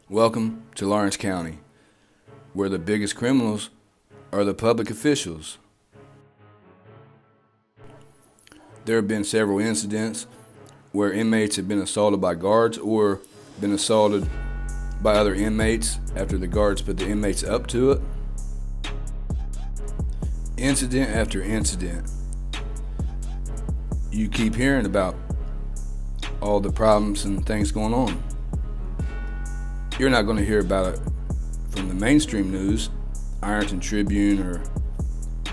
Welcome to Lawrence County, where the biggest criminals are the public officials. There have been several incidents where inmates have been assaulted by guards or been assaulted by other inmates after the guards put the inmates up to it. Incident after incident. You keep hearing about all the problems and things going on. You're not going to hear about it from the mainstream news, Ironton Tribune or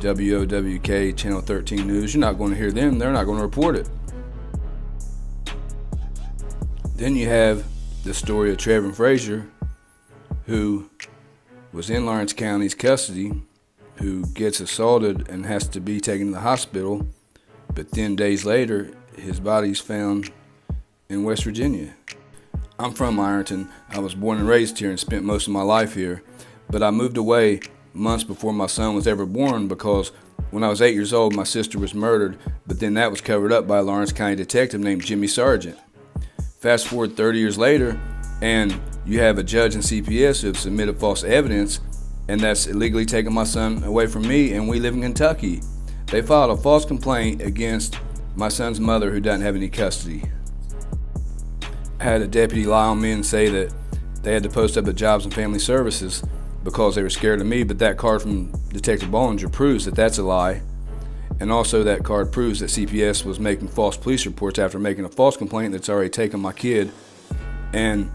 WOWK Channel 13 News. You're not going to hear them. They're not going to report it. Then you have the story of Treven Frazier, who was in Lawrence County's custody, who gets assaulted and has to be taken to the hospital, but then days later, his body's found in West Virginia. I'm from Ironton. I was born and raised here and spent most of my life here, but I moved away months before my son was ever born because when I was 8 years old, my sister was murdered, but then that was covered up by a Lawrence County detective named Jimmy Sargent. Fast forward 30 years later, and you have a judge and CPS who have submitted false evidence, and that's illegally taking my son away from me, and we live in Kentucky. They filed a false complaint against my son's mother who doesn't have any custody. I had a deputy lie on me and say that they had to post up at Jobs and Family Services because they were scared of me, but that card from Detective Bollinger proves that that's a lie. And also that card proves that CPS was making false police reports after making a false complaint that's already taken my kid. And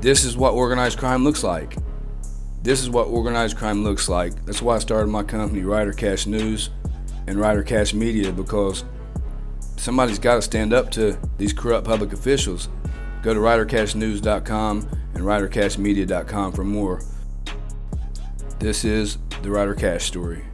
this is what organized crime looks like. This is what organized crime looks like. That's why I started my company, Ryder Cash News and Ryder Cash Media, because somebody's got to stand up to these corrupt public officials. Go to RyderCashNews.com and RyderCashMedia.com for more. This is the Ryder Cash Story.